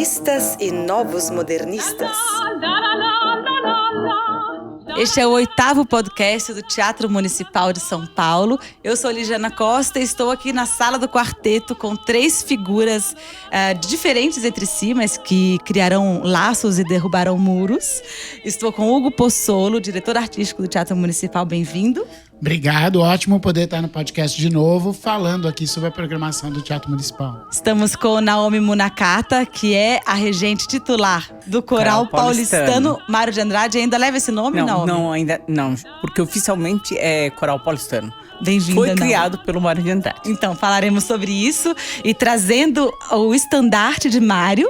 modernistas e novos modernistas. Este é o 8º podcast do Teatro Municipal de São Paulo. Eu sou Ligiana Costa e estou aqui na sala do quarteto com 3 figuras diferentes entre si, mas que criarão laços e derrubarão muros. Estou com Hugo Pozzolo, diretor artístico do Teatro Municipal. Bem-vindo. Obrigado, ótimo poder estar no podcast de novo, falando aqui sobre a programação do Teatro Municipal. Estamos com Naomi Munakata, que é a regente titular do Coral Paulistano. Mário de Andrade ainda leva esse nome, Naomi? Não, ainda não, porque oficialmente é Coral Paulistano. Bem-vinda, Foi criado pelo Mário de Andrade. Então, falaremos sobre isso e trazendo o estandarte de Mário.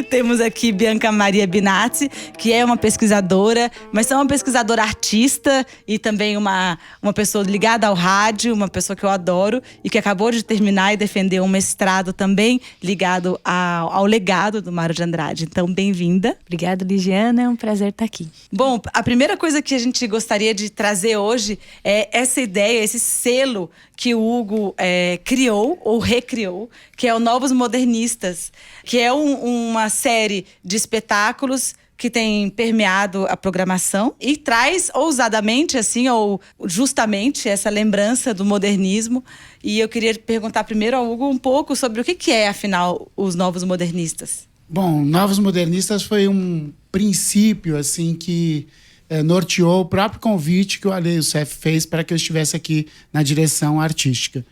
Temos aqui Bianca Maria Binatti, que é uma pesquisadora, mas é uma pesquisadora artista e também uma pessoa ligada ao rádio, uma pessoa que eu adoro e que acabou de terminar e defender um mestrado também ligado ao legado do Mário de Andrade. Então, bem-vinda. Obrigada, Ligiana. É um prazer estar aqui. Bom, a primeira coisa que a gente gostaria de trazer hoje é essa ideia, esse selo que o Hugo criou ou recriou, que é o Novos Modernistas, que é uma série de espetáculos que tem permeado a programação e traz ousadamente, assim, ou justamente essa lembrança do modernismo. E eu queria perguntar primeiro ao Hugo um pouco sobre o que é, afinal, os Novos Modernistas. Bom, Novos Modernistas foi um princípio, assim, que norteou o próprio convite que o Ale Youssef fez para que eu estivesse aqui na direção artística.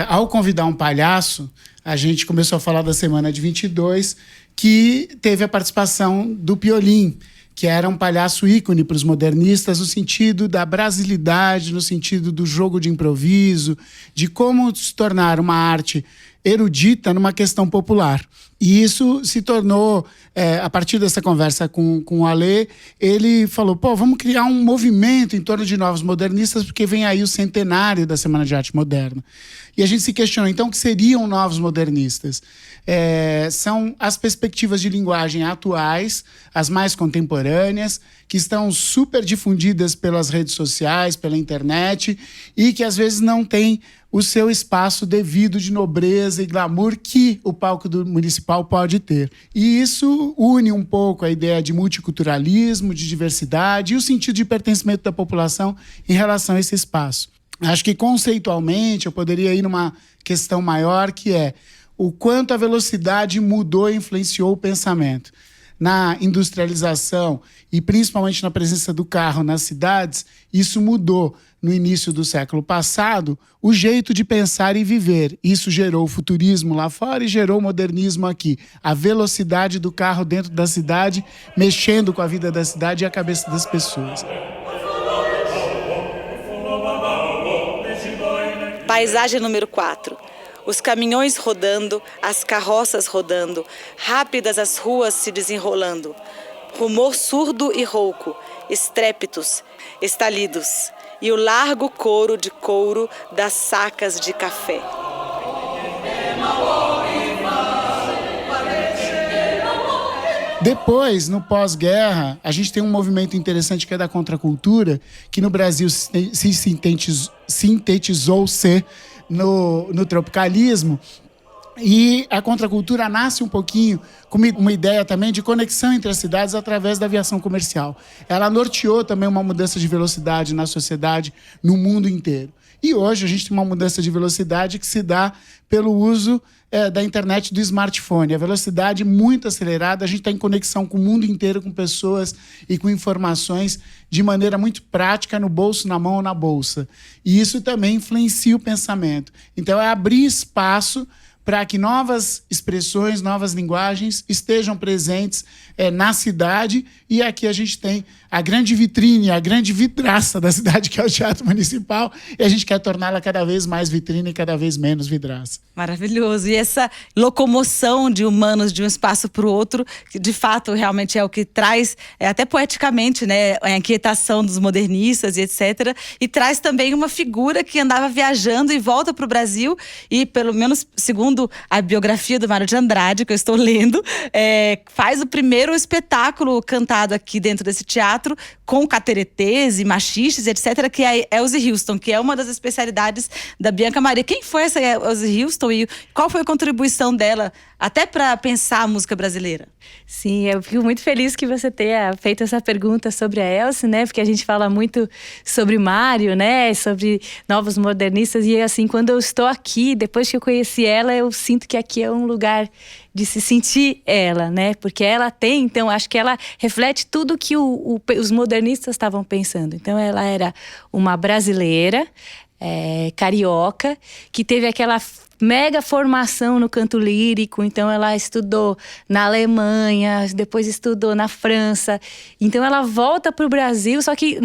Ao convidar um palhaço, a gente começou a falar da semana de 22, que teve a participação do Piolim, que era um palhaço ícone para os modernistas no sentido da brasilidade, no sentido do jogo de improviso, de como se tornar uma arte erudita numa questão popular. E isso se tornou, a partir dessa conversa com o Alê, ele falou, vamos criar um movimento em torno de novos modernistas, porque vem aí o centenário da Semana de Arte Moderna. E a gente se questionou, então, o que seriam novos modernistas? São as perspectivas de linguagem atuais, as mais contemporâneas, que estão super difundidas pelas redes sociais, pela internet, e que às vezes não têm o seu espaço devido de nobreza e glamour que o palco do municipal pode ter. E isso une um pouco a ideia de multiculturalismo, de diversidade e o sentido de pertencimento da população em relação a esse espaço. Acho que conceitualmente eu poderia ir numa questão maior, que é o quanto a velocidade mudou e influenciou o pensamento. Na industrialização e principalmente na presença do carro nas cidades, isso mudou no início do século passado o jeito de pensar e viver. Isso gerou o futurismo lá fora e gerou o modernismo aqui. A velocidade do carro dentro da cidade, mexendo com a vida da cidade e a cabeça das pessoas. Paisagem número 4. Os caminhões rodando, as carroças rodando, rápidas as ruas se desenrolando. Rumor surdo e rouco, estrépitos, estalidos, e o largo coro de couro das sacas de café. Depois, no pós-guerra, a gente tem um movimento interessante que é da contracultura, que no Brasil se sintetizou-se no tropicalismo. E a contracultura nasce um pouquinho com uma ideia também de conexão entre as cidades através da aviação comercial. Ela norteou também uma mudança de velocidade na sociedade, no mundo inteiro. E hoje a gente tem uma mudança de velocidade que se dá pelo uso da internet, do smartphone. A velocidade muito acelerada, a gente está em conexão com o mundo inteiro, com pessoas e com informações de maneira muito prática, no bolso, na mão ou na bolsa. E isso também influencia o pensamento. Então é abrir espaço para que novas expressões, novas linguagens estejam presentes na cidade. E aqui a gente tem a grande vitrine, a grande vidraça da cidade, que é o Teatro Municipal, e a gente quer torná-la cada vez mais vitrine e cada vez menos vidraça. Maravilhoso. E essa locomoção de humanos de um espaço para o outro, que de fato realmente é o que traz, até poeticamente, né, a inquietação dos modernistas e etc. E traz também uma figura que andava viajando e volta para o Brasil e, pelo menos segundo a biografia do Mário de Andrade, que eu estou lendo, faz o primeiro espetáculo cantado aqui dentro desse teatro com cateretês e machistas, etc., que é a Elzy Houston, que é uma das especialidades da Bianca Maria. Quem foi essa Elzy Houston? gostam e qual foi a contribuição dela até para pensar a música brasileira? Sim, eu fico muito feliz que você tenha feito essa pergunta sobre a Elce, né? Porque a gente fala muito sobre Mário, né? Sobre novos modernistas. E assim, quando eu estou aqui, depois que eu conheci ela, eu sinto que aqui é um lugar de se sentir ela, né? Porque ela tem, então, acho que ela reflete tudo que os modernistas estavam pensando. Então, ela era uma brasileira, carioca, que teve aquela mega formação no canto lírico. Então ela estudou na Alemanha, depois estudou na França. Então ela volta para o Brasil, só que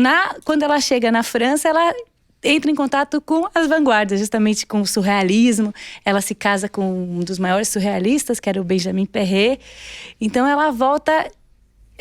quando ela chega na França, ela entra em contato com as vanguardas, justamente com o surrealismo. Ela se casa com um dos maiores surrealistas, que era o Benjamin Perret. Então ela volta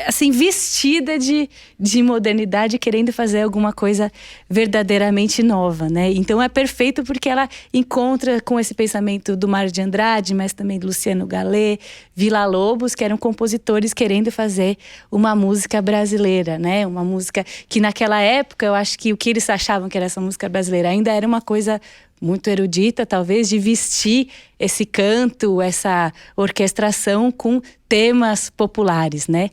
assim, vestida de modernidade, querendo fazer alguma coisa verdadeiramente nova, né? Então é perfeito porque ela encontra com esse pensamento do Mário de Andrade, mas também do Luciano Gallet, Villa-Lobos, que eram compositores querendo fazer uma música brasileira, né? Uma música que naquela época, eu acho que o que eles achavam que era essa música brasileira ainda era uma coisa muito erudita, talvez, de vestir esse canto, essa orquestração com temas populares, né?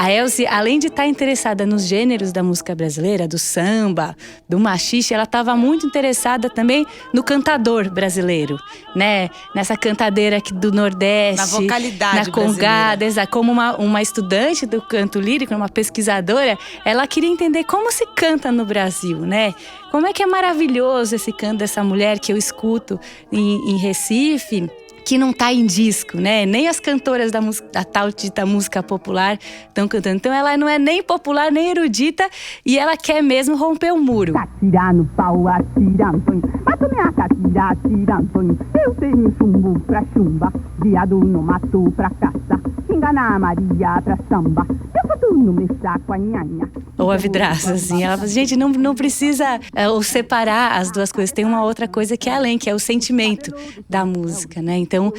A Elce, além de estar interessada nos gêneros da música brasileira, do samba, do maxixe, ela estava muito interessada também no cantador brasileiro, né? Nessa cantadeira aqui do Nordeste. Na vocalidade na congada, exato. Como uma estudante do canto lírico, uma pesquisadora, ela queria entender como se canta no Brasil, né? Como é que é maravilhoso esse canto dessa mulher que eu escuto em Recife, que não tá em disco, né? Nem as cantoras da tal dita música popular estão cantando. Então ela não é nem popular, nem erudita, e ela quer mesmo romper o muro. Atirar no pau, atirar, Antônio. Mato minhaca, atirar, Antônio. Eu tenho chumbo pra chumba, viado no mato pra caça, enganar a Maria pra samba. Eu boto no mexer com a nhanha. Ou a vidraça, assim. Ela fala, gente, não precisa separar as duas coisas. Tem uma outra coisa que é além, que é o sentimento da música, né? Então,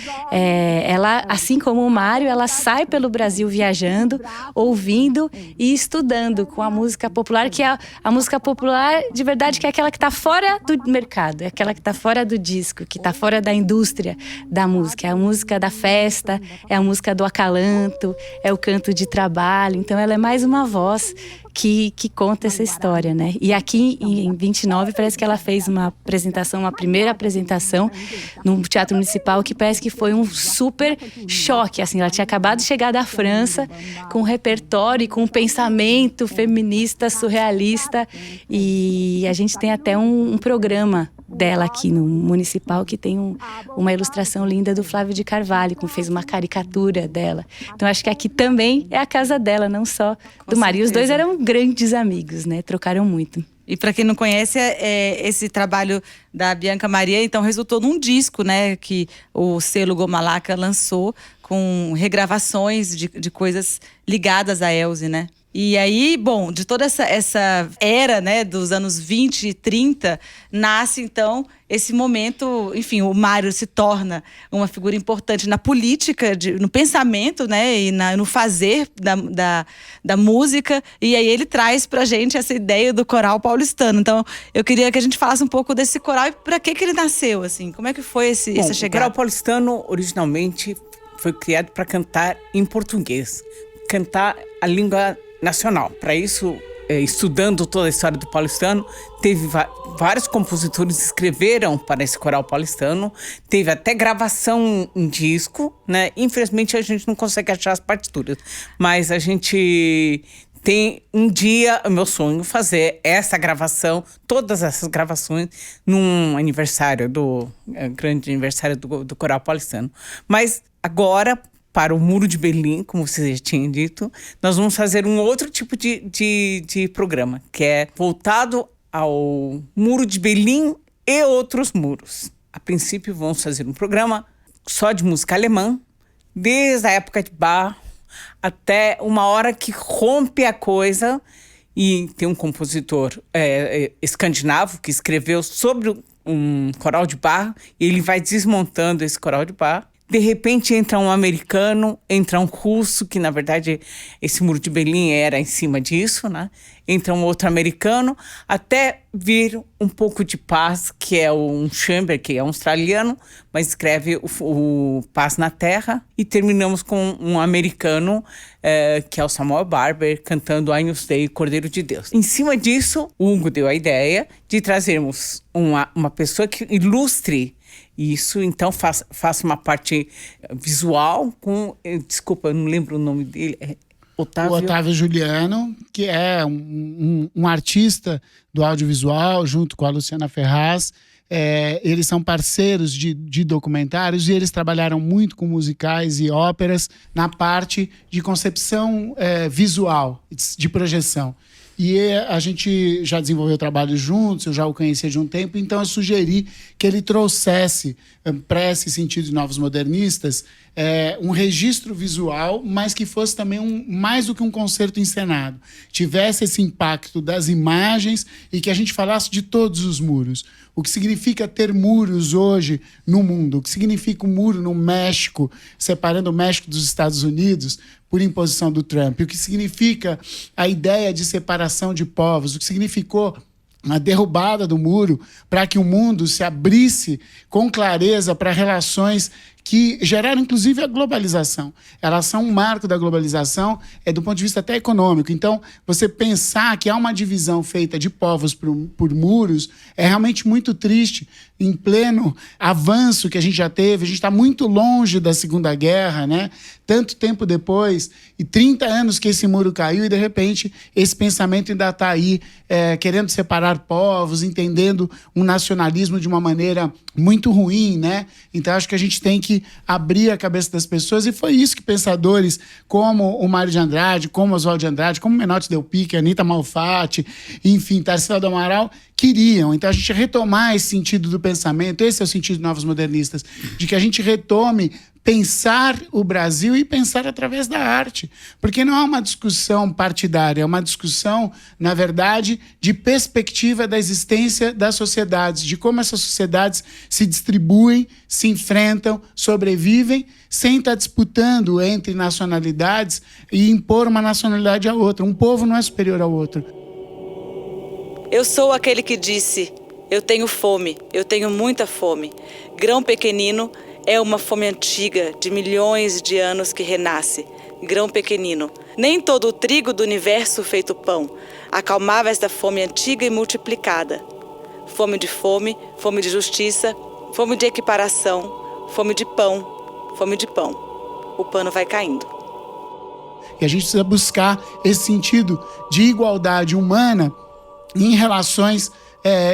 ela, assim como o Mário, ela sai pelo Brasil viajando, ouvindo e estudando com a música popular, que é a música popular, de verdade, que é aquela que está fora do mercado, é aquela que está fora do disco, que está fora da indústria da música. É a música da festa, é a música do acalanto, é o canto de trabalho. Então, ela é mais uma voz que conta essa história, né? E aqui em 29 parece que ela fez uma primeira apresentação no Teatro Municipal, que parece que foi um super choque, assim. Ela tinha acabado de chegar da França com um repertório e com um pensamento feminista, surrealista, e a gente tem até um programa dela aqui no Municipal, que tem uma ilustração linda do Flávio de Carvalho, que fez uma caricatura dela. Então acho que aqui também é a casa dela, não só do Mário. E os dois eram grandes amigos, né? Trocaram muito. E para quem não conhece, esse trabalho da Bianca Maria, então, resultou num disco, né? Que o selo Gomalaca lançou com regravações de coisas ligadas a Elze, né? E aí, bom, de toda essa era, né, dos anos 20 e 30, nasce, então, esse momento, enfim, o Mário se torna uma figura importante na política, no pensamento, né, e no fazer da música, e aí ele traz pra gente essa ideia do coral paulistano. Então, eu queria que a gente falasse um pouco desse coral e pra que ele nasceu, assim, como é que foi essa chegada? O coral paulistano, originalmente, foi criado para cantar em português, cantar a língua nacional. Para isso, estudando toda a história do paulistano, teve vários compositores que escreveram para esse coral paulistano, teve até gravação em disco, né? Infelizmente a gente não consegue achar as partituras, mas a gente tem um dia, o meu sonho, fazer essa gravação, todas essas gravações, num aniversário grande aniversário do coral paulistano. Mas agora, para o Muro de Berlim, como você já tinha dito, nós vamos fazer um outro tipo de programa, que é voltado ao Muro de Berlim e outros muros. A princípio, vamos fazer um programa só de música alemã, desde a época de Bach, até uma hora que rompe a coisa. E tem um compositor escandinavo que escreveu sobre um coral de barra, e ele vai desmontando esse coral de barra. De repente entra um americano, entra um russo, que na verdade esse muro de Berlim era em cima disso, né? Entra um outro americano, até vir um pouco de paz, que é um Chamber, que é um australiano, mas escreve o Paz na Terra. E terminamos com um americano, que é o Samuel Barber, cantando Agnus Dei, Cordeiro de Deus. Em cima disso, o Hugo deu a ideia de trazermos uma pessoa que ilustre isso, então faça uma parte visual com... Desculpa, eu não lembro o nome dele. O Otávio Juliano, que é um artista do audiovisual, junto com a Luciana Ferraz. Eles são parceiros de documentários e eles trabalharam muito com musicais e óperas na parte de concepção visual, de projeção. E a gente já desenvolveu trabalho juntos, eu já o conhecia de um tempo, então eu sugeri que ele trouxesse, para esse sentido de Novos Modernistas, um registro visual, mas que fosse também mais do que um concerto encenado. Tivesse esse impacto das imagens e que a gente falasse de todos os muros. O que significa ter muros hoje no mundo, o que significa um muro no México, separando o México dos Estados Unidos, por imposição do Trump, o que significa a ideia de separação de povos, o que significou a derrubada do muro para que o mundo se abrisse com clareza para relações que geraram, inclusive, a globalização. Elas são um marco da globalização do ponto de vista até econômico. Então, você pensar que há uma divisão feita de povos por muros é realmente muito triste. Em pleno avanço que a gente já teve, a gente está muito longe da Segunda Guerra, né? Tanto tempo depois, e 30 anos que esse muro caiu, e de repente esse pensamento ainda está aí, querendo separar povos, entendendo um nacionalismo de uma maneira muito ruim, né? Então acho que a gente tem que abrir a cabeça das pessoas, e foi isso que pensadores como o Mário de Andrade, como Oswaldo de Andrade, como Menotti Del Pique, Anita Malfatti, enfim, Tarsila do Amaral, queriam. Então a gente retomar esse sentido do pensamento, esse é o sentido de Novos Modernistas, de que a gente retome pensar o Brasil e pensar através da arte. Porque não é uma discussão partidária, é uma discussão, na verdade, de perspectiva da existência das sociedades, de como essas sociedades se distribuem, se enfrentam, sobrevivem, sem estar disputando entre nacionalidades e impor uma nacionalidade à outra. Um povo não é superior ao outro. Eu sou aquele que disse, eu tenho fome, eu tenho muita fome. Grão pequenino é uma fome antiga, de milhões de anos que renasce. Grão pequenino. Nem todo o trigo do universo feito pão acalmava esta fome antiga e multiplicada. Fome de justiça, fome de equiparação, fome de pão, fome de pão. O pano vai caindo. E a gente precisa buscar esse sentido de igualdade humana em relações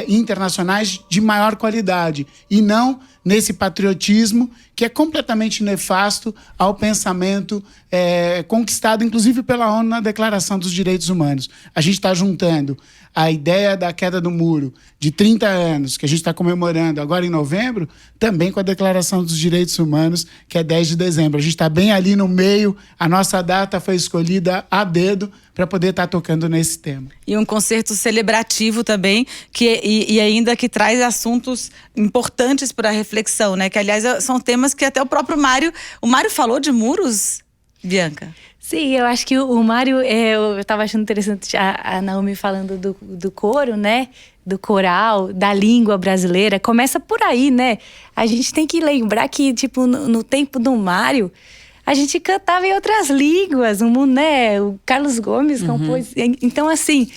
internacionais de maior qualidade, e não nesse patriotismo que é completamente nefasto ao pensamento conquistado, inclusive pela ONU na Declaração dos Direitos Humanos. A gente está juntando a ideia da queda do muro de 30 anos, que a gente está comemorando agora em novembro, também com a Declaração dos Direitos Humanos, que é 10 de dezembro. A gente está bem ali no meio, a nossa data foi escolhida a dedo para poder estar tocando nesse tema. E um concerto celebrativo também, e ainda que traz assuntos importantes para a reflexão, né? Que, aliás, são temas que até o próprio Mário... O Mário falou de muros, Bianca? Sim, eu acho que o Mário... eu estava achando interessante a Naomi falando do coro, né? Do coral, da língua brasileira. Começa por aí, né? A gente tem que lembrar que, tipo, no tempo do Mário, a gente cantava em outras línguas, né? O Carlos Gomes compôs. Então, assim,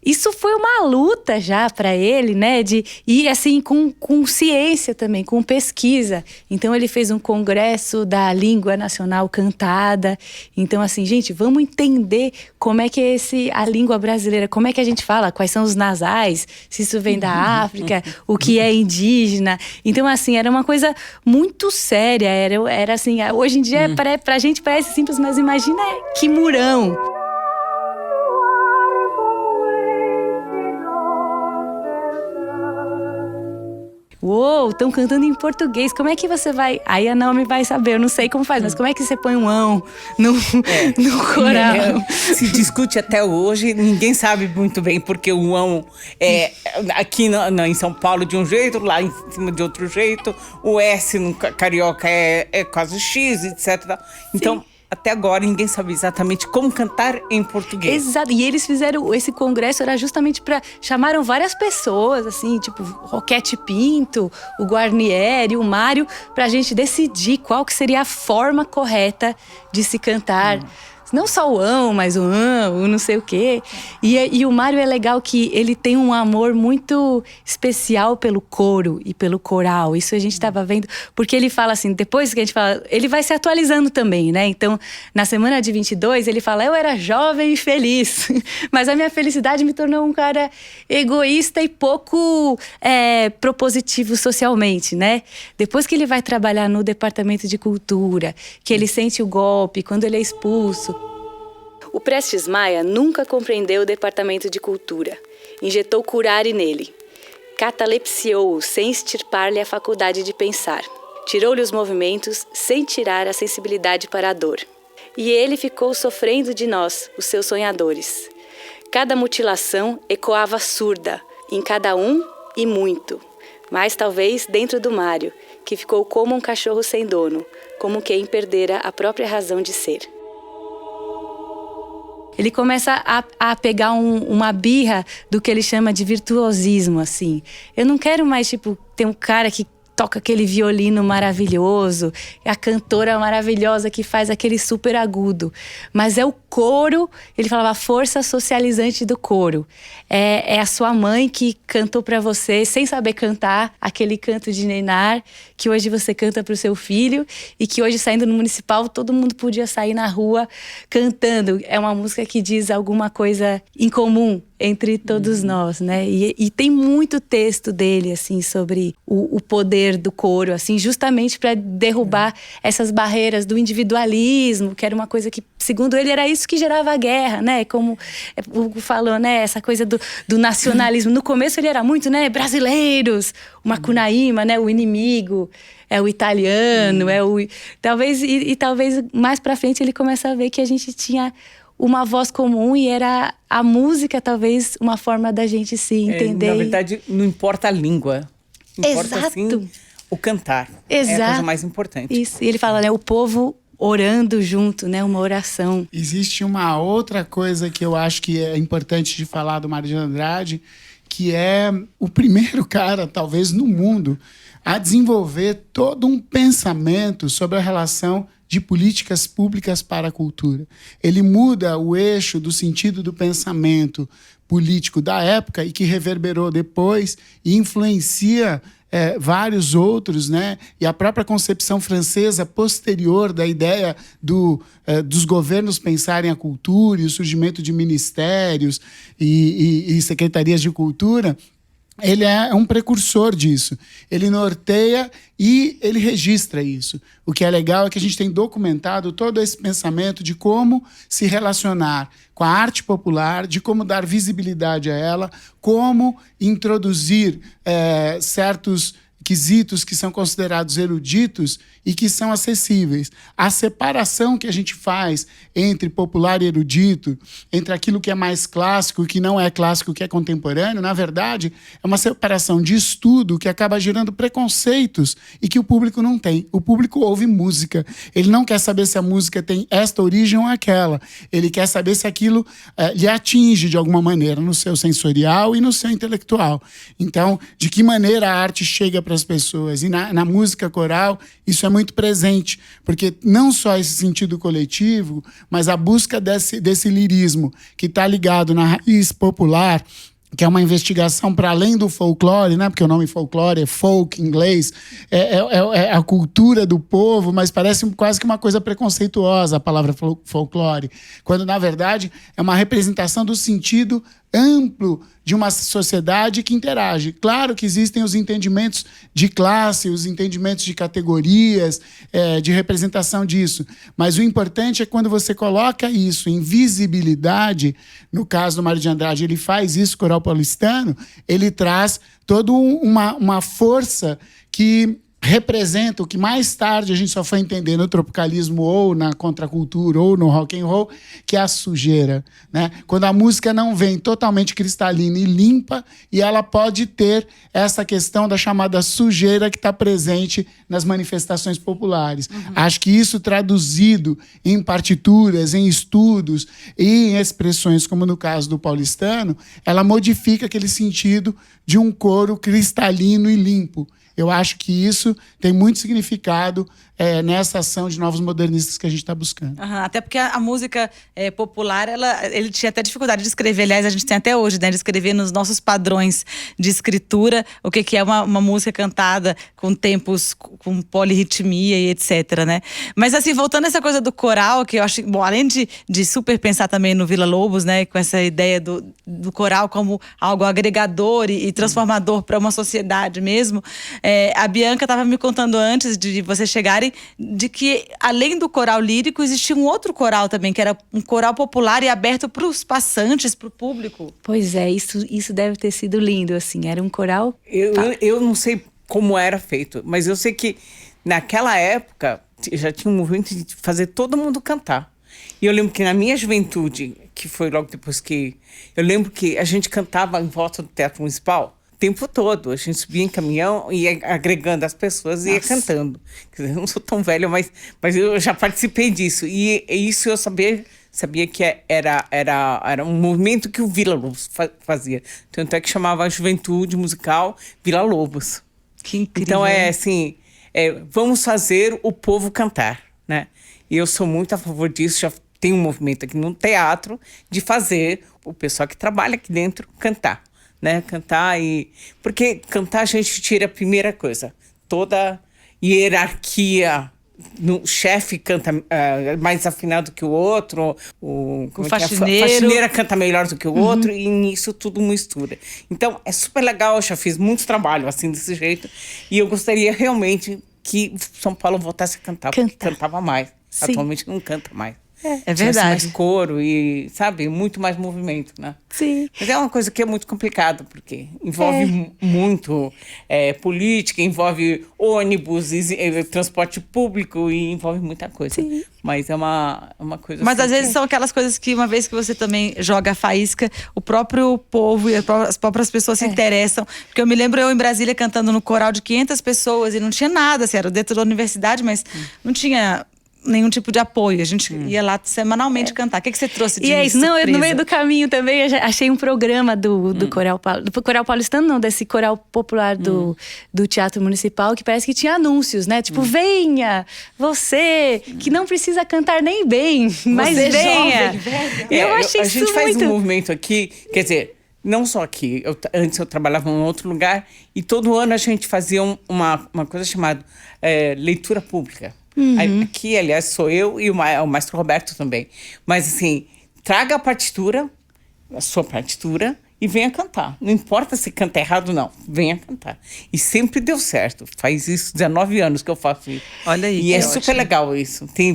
isso foi uma luta já para ele, né? E assim, com ciência também, com pesquisa. Então, ele fez um congresso da língua nacional cantada. Então, assim, gente, vamos entender como é que é a língua brasileira, como é que a gente fala, quais são os nasais, se isso vem da África, o que é indígena. Então, assim, era uma coisa muito séria. Era assim, hoje em dia, pra gente parece simples, mas imagina que murão. Uou, estão cantando em português, como é que você vai... Aí a Naomi vai saber, eu não sei como faz, mas como é que você põe um ão no coral? Se discute até hoje, ninguém sabe muito bem porque o ão é aqui em São Paulo de um jeito, lá em cima de outro jeito, o S no carioca é quase X, etc. Então... Até agora, ninguém sabe exatamente como cantar em português. Exato. E eles fizeram esse congresso, era justamente para... Chamaram várias pessoas, assim, tipo Roquete Pinto, o Guarnieri, o Mário, pra gente decidir qual que seria a forma correta de se cantar. Não só o ão, mas o não sei o quê. E o Mário é legal que ele tem um amor muito especial pelo coro e pelo coral. Isso a gente estava vendo, porque ele fala assim, depois que a gente fala, ele vai se atualizando também, né? Então, na semana de 22, ele fala, eu era jovem e feliz, mas a minha felicidade me tornou um cara egoísta e pouco propositivo socialmente, né? Depois que ele vai trabalhar no departamento de cultura, que ele sente o golpe, quando ele é expulso. O Prestes Maia nunca compreendeu o departamento de cultura. Injetou curare nele. Catalepsiou-o sem extirpar-lhe a faculdade de pensar. Tirou-lhe os movimentos sem tirar a sensibilidade para a dor. E ele ficou sofrendo de nós, os seus sonhadores. Cada mutilação ecoava surda, em cada um e muito. Mas talvez dentro do Mário, que ficou como um cachorro sem dono, como quem perdera a própria razão de ser. Ele começa a pegar uma birra do que ele chama de virtuosismo, assim. Eu não quero mais, tipo, ter um cara que toca aquele violino maravilhoso, a cantora maravilhosa que faz aquele super agudo. Mas é o coro, ele falava, a força socializante do coro. É a sua mãe que cantou pra você, sem saber cantar, aquele canto de ninar, que hoje você canta pro seu filho, e que hoje, saindo no municipal, todo mundo podia sair na rua cantando. É uma música que diz alguma coisa em comum entre todos nós, né? E tem muito texto dele, assim, sobre o poder do coro, assim, justamente para derrubar essas barreiras do individualismo, que era uma coisa que, segundo ele, era isso que gerava a guerra, né? Como o Hugo falou, né? Essa coisa do nacionalismo. No começo ele era muito, né? Brasileiros, o Macunaíma, né? O inimigo, é o italiano, talvez mais para frente ele começa a ver que a gente tinha uma voz comum e era a música, talvez, uma forma da gente se entender. Na verdade, não importa a língua. Importa, Exato. Sim, o cantar. Exato. É a coisa mais importante. Isso. E ele fala, né? O povo orando junto, né? Uma oração. Existe uma outra coisa que eu acho que é importante de falar do Mário de Andrade, que é o primeiro cara, talvez, no mundo, a desenvolver todo um pensamento sobre a relação de políticas públicas para a cultura. Ele muda o eixo do sentido do pensamento político da época e que reverberou depois e influencia vários outros, né? E a própria concepção francesa posterior da ideia dos governos pensarem a cultura e o surgimento de ministérios e secretarias de cultura. Ele é um precursor disso. Ele norteia e ele registra isso. O que é legal é que a gente tem documentado todo esse pensamento de como se relacionar com a arte popular, de como dar visibilidade a ela, como introduzir certos quesitos que são considerados eruditos e que são acessíveis. A separação que a gente faz entre popular e erudito, entre aquilo que é mais clássico e que não é clássico, que é contemporâneo, na verdade, é uma separação de estudo que acaba gerando preconceitos e que o público não tem. O público ouve música. Ele não quer saber se a música tem esta origem ou aquela. Ele quer saber se aquilo lhe atinge de alguma maneira no seu sensorial e no seu intelectual. Então, de que maneira a arte chega para as pessoas. E na música coral, isso é muito presente, porque não só esse sentido coletivo, mas a busca desse lirismo que está ligado na raiz popular, que é uma investigação para além do folclore, né? Porque o nome folclore é folk em inglês, é a cultura do povo, mas parece quase que uma coisa preconceituosa a palavra folclore, quando na verdade é uma representação do sentido amplo de uma sociedade que interage. Claro que existem os entendimentos de classe, os entendimentos de categorias, de representação disso. Mas o importante é quando você coloca isso em visibilidade. No caso do Mário de Andrade, ele faz isso, Coral Paulistano, ele traz toda uma força que representa o que mais tarde a gente só foi entender no tropicalismo ou na contracultura ou no rock and roll, que é a sujeira, né? Quando a música não vem totalmente cristalina e limpa, e ela pode ter essa questão da chamada sujeira que está presente nas manifestações populares. Acho que isso traduzido em partituras, em estudos e em expressões, como no caso do paulistano, ela modifica aquele sentido de um coro cristalino e limpo. Eu acho que isso tem muito significado nessa ação de novos modernistas que a gente está buscando. Até porque a música popular, ele tinha até dificuldade de escrever. Aliás, a gente tem até hoje, né? De escrever nos nossos padrões de escritura o que é uma música cantada com tempos, com polirritmia e etc, né? Mas assim, voltando a essa coisa do coral, que eu acho, bom, além de super pensar também no Vila Lobos, né? Com essa ideia do coral como algo agregador e transformador para uma sociedade mesmo. A Bianca estava me contando antes de vocês chegarem de que, além do coral lírico, existia um outro coral também, que era um coral popular e aberto para os passantes, para o público. Pois é, isso deve ter sido lindo, assim. Era um coral... Eu não sei como era feito, mas eu sei que naquela época já tinha um movimento de fazer todo mundo cantar. E eu lembro que na minha juventude, que foi logo depois que... Eu lembro que a gente cantava em volta do Teatro Municipal o tempo todo. A gente subia em caminhão e ia agregando as pessoas e ia cantando. Quer dizer, eu não sou tão velha, mas eu já participei disso. E isso eu sabia que era um movimento que o Vila Lobos fazia. Tanto é que chamava a juventude musical Vila Lobos. Que incrível. Então assim, vamos fazer o povo cantar, né? E eu sou muito a favor disso. Já tem um movimento aqui no teatro de fazer o pessoal que trabalha aqui dentro cantar. Né, cantar porque cantar a gente tira a primeira coisa, toda hierarquia, o chefe canta mais afinado que o outro, o faxineiro. A faxineira canta melhor do que o outro, e nisso tudo mistura. Então é super legal, eu já fiz muito trabalho assim desse jeito, e eu gostaria realmente que São Paulo voltasse a cantar. Porque cantava mais. Sim. Atualmente não canta mais. É verdade. Mais coro e, sabe, muito mais movimento, né? Sim. Mas é uma coisa que é muito complicada, porque envolve muito política, envolve ônibus, transporte público e envolve muita coisa. Sim. Mas é uma coisa... Mas assim às vezes são aquelas coisas que, uma vez que você também joga a faísca, o próprio povo e as próprias pessoas se interessam. Porque eu me lembro eu em Brasília cantando no coral de 500 pessoas e não tinha nada, assim, era dentro da universidade, mas não tinha nenhum tipo de apoio. A gente ia lá semanalmente cantar. O que você trouxe de E surpresa? no meio do caminho também, eu já achei um programa do Coral Paulistano, não, desse coral popular do Teatro Municipal, que parece que tinha anúncios, né? Tipo, venha, você, que não precisa cantar nem bem, mas venha. Eu achei isso A gente faz muito... um movimento aqui, quer dizer, não só aqui. Antes eu trabalhava em outro lugar e todo ano a gente fazia uma coisa chamada leitura pública. Aqui, aliás, sou eu e o Maestro Roberto também. Mas, assim, traga a sua partitura, e venha cantar. Não importa se canta errado, não. Venha cantar. E sempre deu certo. Faz isso 19 anos que eu faço isso. Olha aí. E é super legal isso. Tem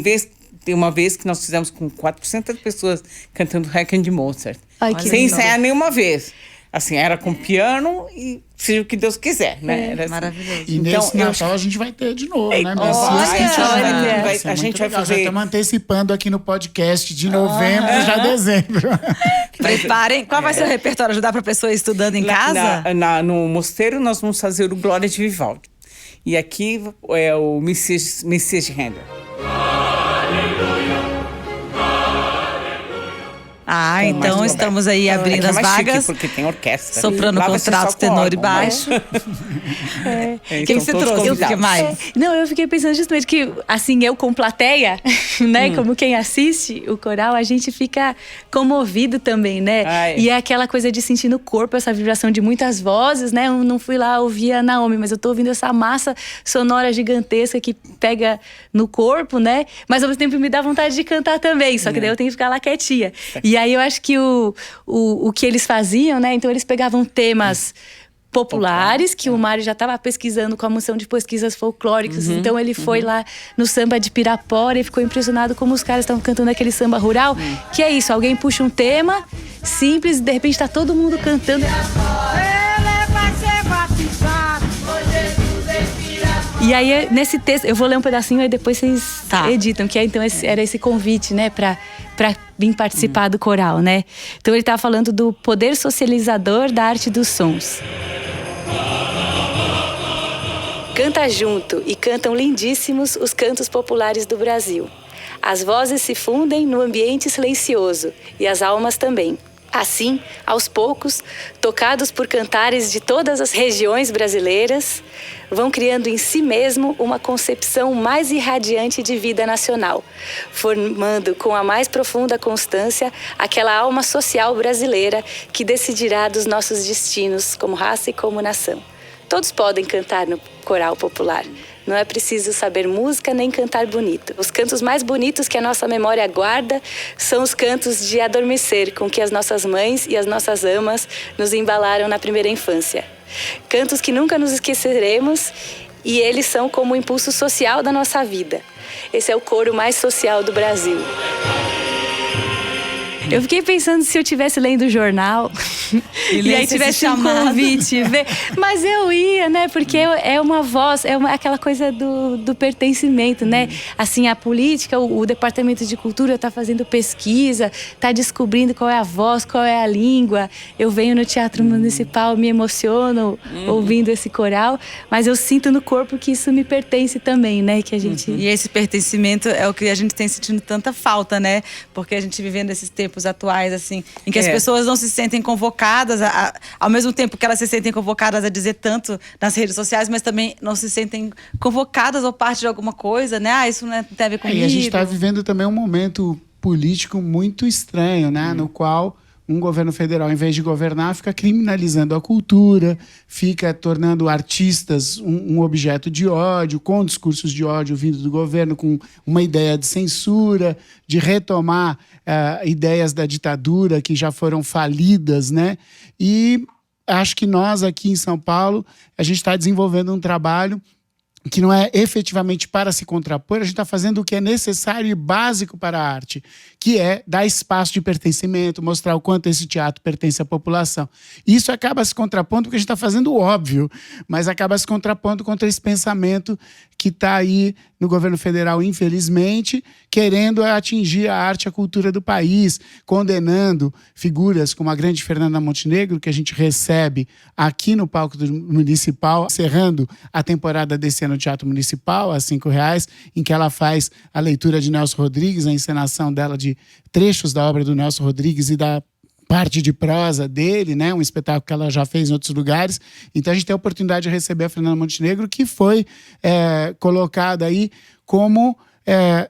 uma vez que nós fizemos com 400 pessoas cantando Requiem de Mozart. Ai, que sem lindo. ensaiar nenhuma vez. Assim, era com piano e seja o que Deus quiser, né? Era assim. Maravilhoso. E Então, nesse Natal a gente vai ter de novo, né? Olha, A gente vai fazer... Já estamos antecipando aqui no podcast de novembro, já dezembro. Preparem. Qual vai ser o repertório? Ajudar para a pessoa estudando em casa? No Mosteiro nós vamos fazer o Glória de Vivaldi. E aqui é o Messias de Handel. Então estamos aí abrindo as vagas. Porque tem orquestra. Soprano, contralto, tenor e baixo. O que você trouxe? O que mais? Não, eu fiquei pensando justamente que, assim, eu com plateia, né, como quem assiste o coral, a gente fica comovido também, né? E é aquela coisa de sentir no corpo essa vibração de muitas vozes, né? Eu não fui lá ouvir a Naomi, mas eu tô ouvindo essa massa sonora gigantesca que pega no corpo, né? Mas ao mesmo tempo me dá vontade de cantar também, só que daí eu tenho que ficar lá quietinha. E E aí eu acho que o que eles faziam, né? Então eles pegavam temas populares, que o Mário já estava pesquisando com a moção de pesquisas folclóricas. Então ele foi lá no samba de Pirapora e ficou impressionado como os caras estavam cantando aquele samba rural. Que é isso, alguém puxa um tema simples e de repente está todo mundo cantando. E aí, nesse texto, eu vou ler um pedacinho e depois vocês editam, que então era esse convite, né, pra vir participar do coral, né? Então ele tá falando do poder socializador da arte dos sons. Canta junto e cantam lindíssimos os cantos populares do Brasil. As vozes se fundem no ambiente silencioso e as almas também. Assim, aos poucos, tocados por cantares de todas as regiões brasileiras, vão criando em si mesmo uma concepção mais irradiante de vida nacional, formando com a mais profunda constância aquela alma social brasileira que decidirá dos nossos destinos como raça e como nação. Todos podem cantar no coral popular. Não é preciso saber música nem cantar bonito. Os cantos mais bonitos que a nossa memória guarda são os cantos de adormecer com que as nossas mães e as nossas amas nos embalaram na primeira infância. Cantos que nunca nos esqueceremos e eles são como o impulso social da nossa vida. Esse é o coro mais social do Brasil. Eu fiquei pensando se eu estivesse lendo o jornal e aí tivesse um convite, mas eu ia, né? Porque é uma voz, aquela coisa do pertencimento, né? Assim, a política, o Departamento de Cultura está fazendo pesquisa, está descobrindo qual é a voz, qual é a língua. Eu venho no Teatro Municipal, me emociono ouvindo esse coral, mas eu sinto no corpo que isso me pertence também, né? Que a gente... E esse pertencimento é o que a gente tem sentindo tanta falta, né? Porque a gente vivendo esses tempos atuais, assim, em que as pessoas não se sentem convocadas, ao mesmo tempo que elas se sentem convocadas a dizer tanto nas redes sociais, mas também não se sentem convocadas ou parte de alguma coisa, né? Isso não tem a ver comigo. E a gente está vivendo também um momento político muito estranho, né? No qual um governo federal, em vez de governar, fica criminalizando a cultura, fica tornando artistas um objeto de ódio, com discursos de ódio vindo do governo, com uma ideia de censura, de retomar ideias da ditadura que já foram falidas, né? E acho que nós aqui em São Paulo, a gente está desenvolvendo um trabalho que não é efetivamente para se contrapor, a gente está fazendo o que é necessário e básico para a arte, que é dar espaço de pertencimento, mostrar o quanto esse teatro pertence à população. Isso acaba se contrapondo porque a gente está fazendo o óbvio, mas acaba se contrapondo contra esse pensamento que está aí no governo federal, infelizmente, querendo atingir a arte e a cultura do país, condenando figuras como a grande Fernanda Montenegro, que a gente recebe aqui no palco do Municipal, encerrando a temporada desse ano no Teatro Municipal, a R$5, em que ela faz a leitura de Nelson Rodrigues, a encenação dela de trechos da obra do Nelson Rodrigues e da parte de prosa dele, né? Um espetáculo que ela já fez em outros lugares. Então a gente tem a oportunidade de receber a Fernanda Montenegro, que foi colocada aí como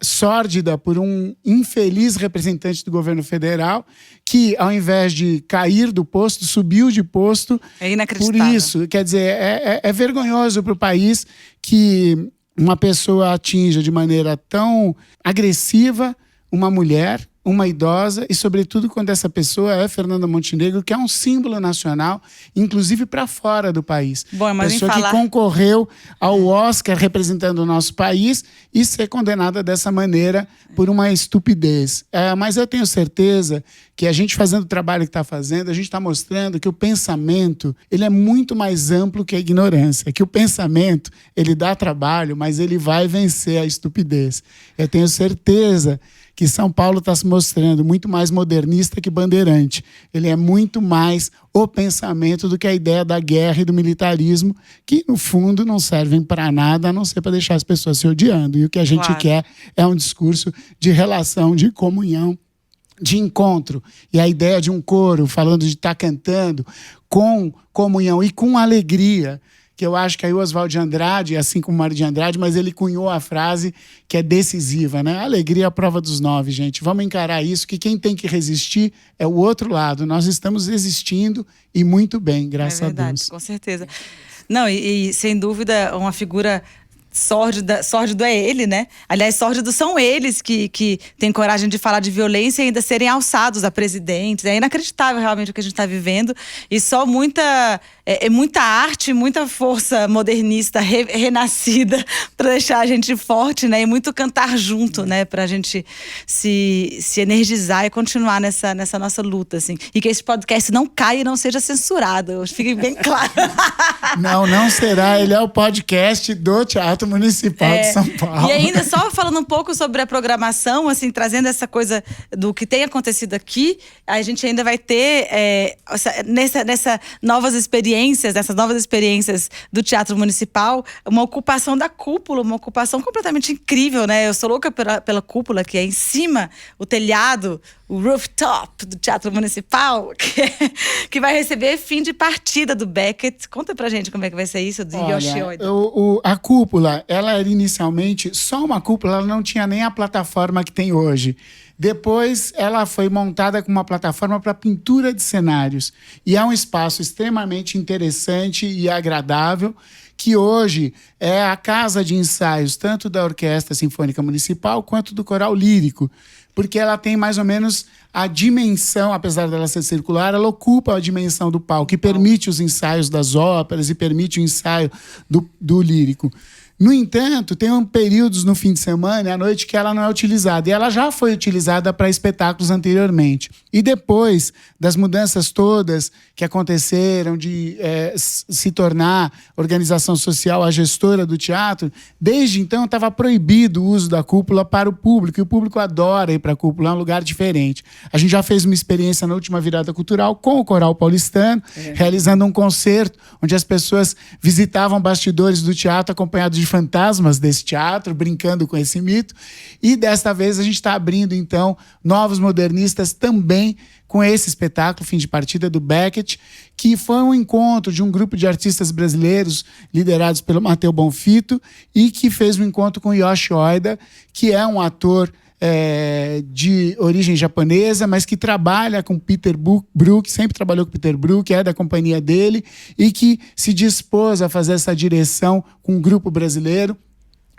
sórdida por um infeliz representante do governo federal, que ao invés de cair do posto, subiu de posto. É inacreditável. Por isso, quer dizer, é vergonhoso para o país que uma pessoa atinja de maneira tão agressiva uma mulher, uma idosa, e sobretudo quando essa pessoa é Fernanda Montenegro, que é um símbolo nacional, inclusive para fora do país. Bom, mas pessoa que concorreu ao Oscar representando o nosso país e ser condenada dessa maneira por uma estupidez. Mas eu tenho certeza que a gente fazendo o trabalho que está fazendo, a gente está mostrando que o pensamento ele é muito mais amplo que a ignorância, que o pensamento ele dá trabalho, mas ele vai vencer a estupidez. Eu tenho certeza que São Paulo está se mostrando muito mais modernista que bandeirante. Ele é muito mais o pensamento do que a ideia da guerra e do militarismo, que, no fundo, não servem para nada, a não ser para deixar as pessoas se odiando. E o que a gente quer é um discurso de relação, de comunhão, de encontro. E a ideia de um coro, falando de estar cantando com comunhão e com alegria, que eu acho que aí o Oswald de Andrade, assim como o Mário de Andrade, mas ele cunhou a frase que é decisiva, né? Alegria é a prova dos 9, gente. Vamos encarar isso, que quem tem que resistir é o outro lado. Nós estamos resistindo e muito bem, graças a Deus. Com certeza. Não, e sem dúvida, uma figura sórdido é ele, né? Aliás, sórdidos são eles que têm coragem de falar de violência e ainda serem alçados a presidentes. É inacreditável realmente o que a gente está vivendo. E só muita arte, muita força modernista renascida para deixar a gente forte, né? E muito cantar junto, né? Pra gente se energizar e continuar nessa nossa luta, assim. E que esse podcast não caia e não seja censurado. Fique bem claro. Não será. Ele é o podcast do Teatro Municipal de São Paulo. E ainda só falando um pouco sobre a programação, assim, trazendo essa coisa do que tem acontecido aqui, a gente ainda vai ter nessas novas experiências do Teatro Municipal, uma ocupação da cúpula, uma ocupação completamente incrível, né? Eu sou louca pela cúpula, que é em cima, o telhado, o rooftop do Teatro Municipal, que vai receber fim de partida do Beckett. Conta pra gente como é que vai ser isso, do Yoshi Oida. A cúpula, ela era inicialmente só uma cúpula, ela não tinha nem a plataforma que tem hoje. Depois, ela foi montada com uma plataforma para pintura de cenários. E é um espaço extremamente interessante e agradável, que hoje é a casa de ensaios tanto da Orquestra Sinfônica Municipal quanto do Coral Lírico, porque ela tem mais ou menos a dimensão, apesar dela ser circular, ela ocupa a dimensão do palco, que permite os ensaios das óperas e permite o ensaio do lírico. No entanto, tem períodos no fim de semana e à noite que ela não é utilizada. E ela já foi utilizada para espetáculos anteriormente. E depois das mudanças todas que aconteceram de se tornar organização social a gestora do teatro, desde então estava proibido o uso da cúpula para o público. E o público adora ir para a cúpula, é um lugar diferente. A gente já fez uma experiência na última virada cultural com o Coral Paulistano, realizando um concerto onde as pessoas visitavam bastidores do teatro acompanhados de fantasmas desse teatro, brincando com esse mito. E desta vez a gente está abrindo, então, Novos Modernistas também com esse espetáculo, Fim de Partida, do Beckett, que foi um encontro de um grupo de artistas brasileiros liderados pelo Matteo Bonfitto e que fez um encontro com Yoshi Oida, que é um ator de origem japonesa, mas que trabalha com Peter Brook, sempre trabalhou com Peter Brook, é da companhia dele, e que se dispôs a fazer essa direção com um grupo brasileiro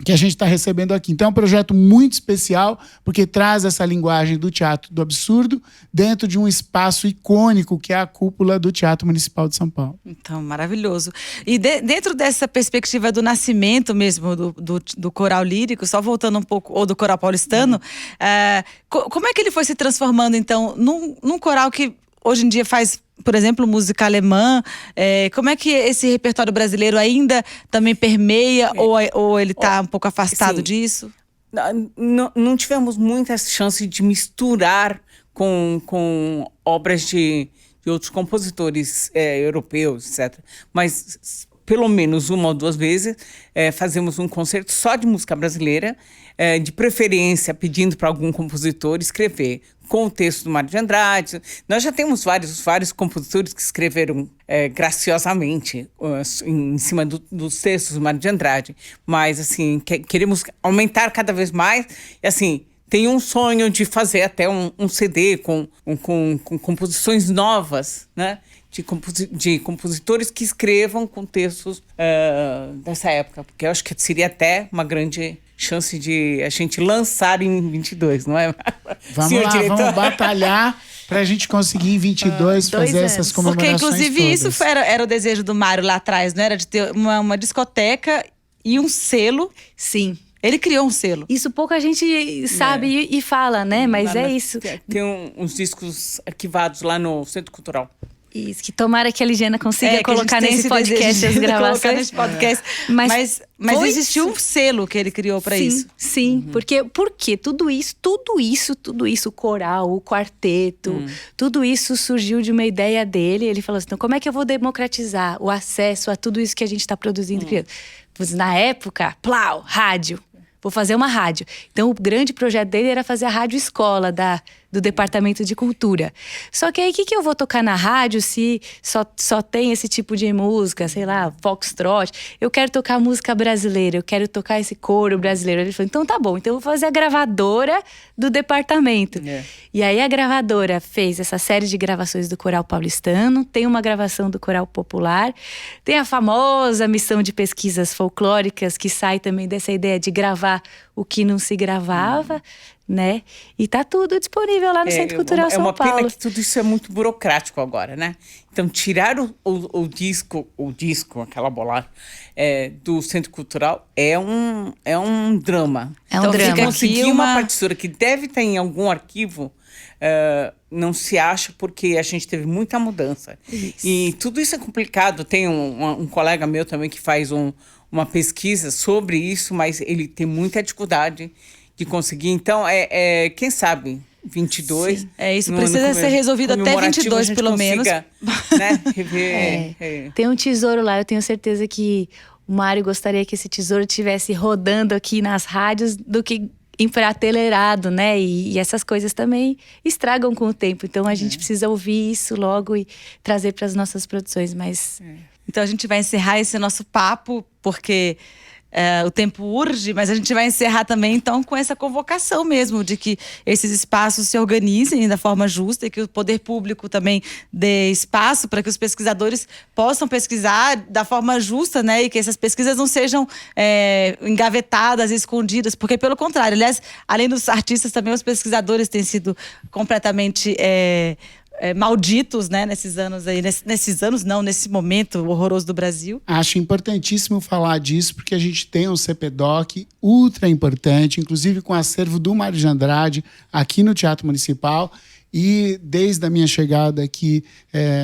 que a gente está recebendo aqui. Então é um projeto muito especial, porque traz essa linguagem do teatro do absurdo dentro de um espaço icônico que é a cúpula do Teatro Municipal de São Paulo. Então, maravilhoso. E dentro dessa perspectiva do nascimento mesmo do coral lírico, só voltando um pouco, ou do coral paulistano, como é que ele foi se transformando, então, num coral que hoje em dia faz, por exemplo, música alemã? Como é que esse repertório brasileiro ainda também permeia ou ele está um pouco afastado disso? Não tivemos muitas chances de misturar com obras de outros compositores europeus, etc. Mas pelo menos uma ou duas vezes fazemos um concerto só de música brasileira, de preferência pedindo para algum compositor escrever com o texto do Mário de Andrade. Nós já temos vários compositores que escreveram graciosamente em cima dos textos do Mário de Andrade, mas assim, queremos aumentar cada vez mais, e assim, tem um sonho de fazer até um CD com composições novas, né? De compositores que escrevam com textos dessa época, porque eu acho que seria até uma grande chance de a gente lançar em 22, não é? Vamos lá, vamos batalhar pra gente conseguir em 22 fazer essas comemorações. Porque, inclusive, todas. isso era o desejo do Mário lá atrás, não era? De ter uma discoteca e um selo. Sim. Ele criou um selo. Isso pouca gente sabe e fala, né? Mas isso. Tem uns discos arquivados lá no Centro Cultural. Isso, que tomara que a Ligiana consiga colocar nesse podcast as gravações. Colocar nesse podcast. Mas existiu um selo que ele criou para isso. Sim, porque tudo isso, o coral, o quarteto, tudo isso surgiu de uma ideia dele. Ele falou assim, então como é que eu vou democratizar o acesso a tudo isso que a gente está produzindo e criando? Pois na época, rádio. Vou fazer uma rádio. Então o grande projeto dele era fazer a rádio escola do Departamento de Cultura. Só que aí, o que eu vou tocar na rádio se só tem esse tipo de música, sei lá, foxtrot? Eu quero tocar música brasileira, eu quero tocar esse coro brasileiro. Ele falou, então tá bom, então eu vou fazer a gravadora do departamento. E aí a gravadora fez essa série de gravações do Coral Paulistano, tem uma gravação do Coral Popular, tem a famosa missão de pesquisas folclóricas, que sai também dessa ideia de gravar o que não se gravava, né? E tá tudo disponível lá no Centro Cultural São Paulo. É uma pena que tudo isso é muito burocrático agora, né? Então, tirar o disco, aquela bolagem, do Centro Cultural é um drama. É um então, drama. Se conseguir uma partitura que deve estar em algum arquivo, não se acha, porque a gente teve muita mudança. Isso. E tudo isso é complicado. Tem um colega meu também que faz uma pesquisa sobre isso, mas ele tem muita dificuldade de conseguir. Então, quem sabe, 22... Sim. Isso precisa ser resolvido até 22, pelo menos. Né, rever, Tem um tesouro lá, eu tenho certeza que o Mário gostaria que esse tesouro estivesse rodando aqui nas rádios do que empratelerado, né? E essas coisas também estragam com o tempo. Então, a gente precisa ouvir isso logo e trazer para as nossas produções. Mas... Então, a gente vai encerrar esse nosso papo, porque o tempo urge, mas a gente vai encerrar também, então, com essa convocação mesmo, de que esses espaços se organizem da forma justa e que o poder público também dê espaço para que os pesquisadores possam pesquisar da forma justa, né? E que essas pesquisas não sejam engavetadas, escondidas, porque, pelo contrário, aliás, além dos artistas, também os pesquisadores têm sido completamente... malditos, né, nesses anos aí, nesse momento horroroso do Brasil. Acho importantíssimo falar disso, porque a gente tem um CPDOC ultra importante, inclusive com o acervo do Mário de Andrade aqui no Teatro Municipal. E desde a minha chegada aqui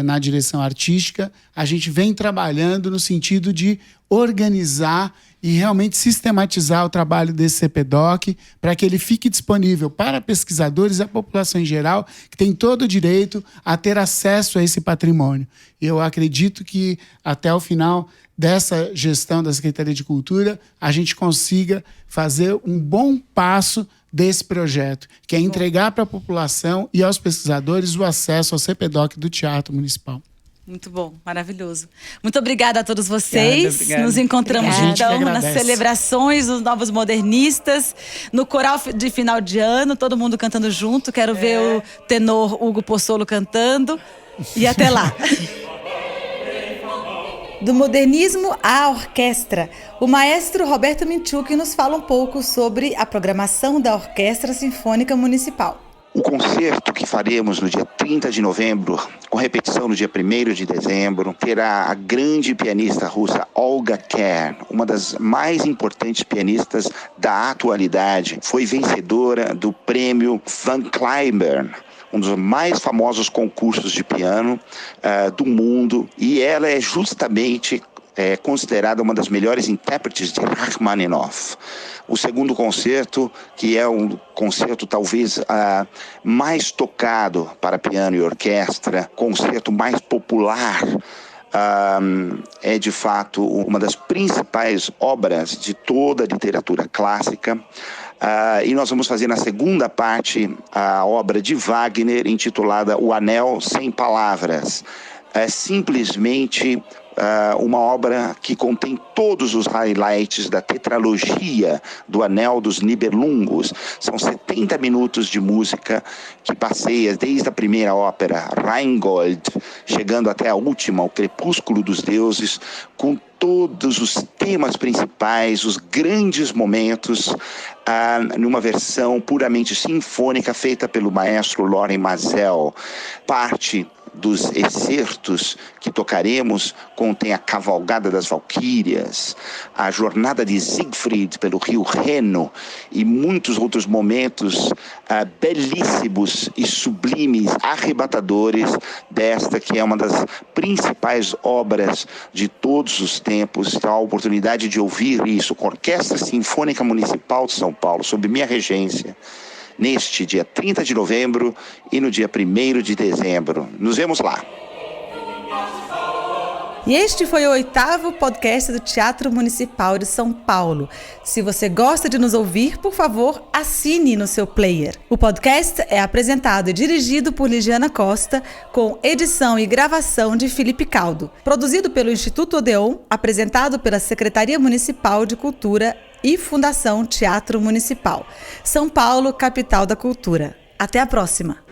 na direção artística, a gente vem trabalhando no sentido de organizar e realmente sistematizar o trabalho desse CPDOC para que ele fique disponível para pesquisadores e a população em geral, que tem todo o direito a ter acesso a esse patrimônio. Eu acredito que até o final dessa gestão da Secretaria de Cultura, a gente consiga fazer um bom passo desse projeto, que é entregar para a população e aos pesquisadores o acesso ao CPDOC do Teatro Municipal. Muito bom, maravilhoso. Muito obrigada a todos vocês. Obrigada. Nos encontramos então nas agradece. celebrações dos Novos Modernistas, no coral de final de ano, todo mundo cantando junto. Quero ver o tenor Hugo Pozzolo cantando. E até lá. Do modernismo à orquestra, o maestro Roberto Minchuk nos fala um pouco sobre a programação da Orquestra Sinfônica Municipal. O concerto que faremos no dia 30 de novembro, com repetição no dia 1º de dezembro, terá a grande pianista russa Olga Kern, uma das mais importantes pianistas da atualidade. Foi vencedora do prêmio Van Cliburn, um dos mais famosos concursos de piano do mundo, e ela é justamente considerada uma das melhores intérpretes de Rachmaninoff. O segundo concerto, que é um concerto talvez mais tocado para piano e orquestra, concerto mais popular, é de fato uma das principais obras de toda a literatura clássica. E nós vamos fazer na segunda parte a obra de Wagner intitulada O Anel Sem Palavras. É simplesmente uma obra que contém todos os highlights da tetralogia do Anel dos Nibelungos. São 70 minutos de música que passeia desde a primeira ópera, Rheingold, chegando até a última, O Crepúsculo dos Deuses, com todos os temas principais, os grandes momentos, numa versão puramente sinfônica feita pelo maestro Loren Maazel. Parte dos excertos que tocaremos contém a Cavalgada das Valquírias, a Jornada de Siegfried pelo rio Reno e muitos outros momentos belíssimos e sublimes, arrebatadores desta que é uma das principais obras de todos os tempos. Então, a oportunidade de ouvir isso com a Orquestra Sinfônica Municipal de São Paulo, sob minha regência, neste dia 30 de novembro e no dia 1º de dezembro. Nos vemos lá. E este foi o 8º podcast do Teatro Municipal de São Paulo. Se você gosta de nos ouvir, por favor, assine no seu player. O podcast é apresentado e dirigido por Ligiana Costa, com edição e gravação de Felipe Caldo. Produzido pelo Instituto Odeon, apresentado pela Secretaria Municipal de Cultura e Fundação Teatro Municipal. São Paulo, capital da cultura. Até a próxima!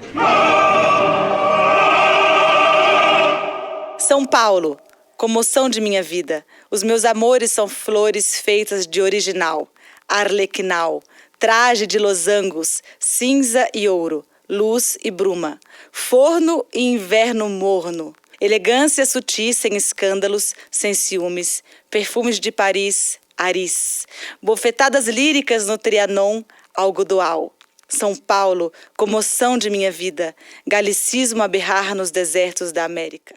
São Paulo, comoção de minha vida. Os meus amores são flores feitas de original, arlequinal, traje de losangos, cinza e ouro, luz e bruma, forno e inverno morno, elegância sutil sem escândalos, sem ciúmes, perfumes de Paris, Aris, bofetadas líricas no Trianon, algodoal. São Paulo, comoção de minha vida, galicismo a berrar nos desertos da América.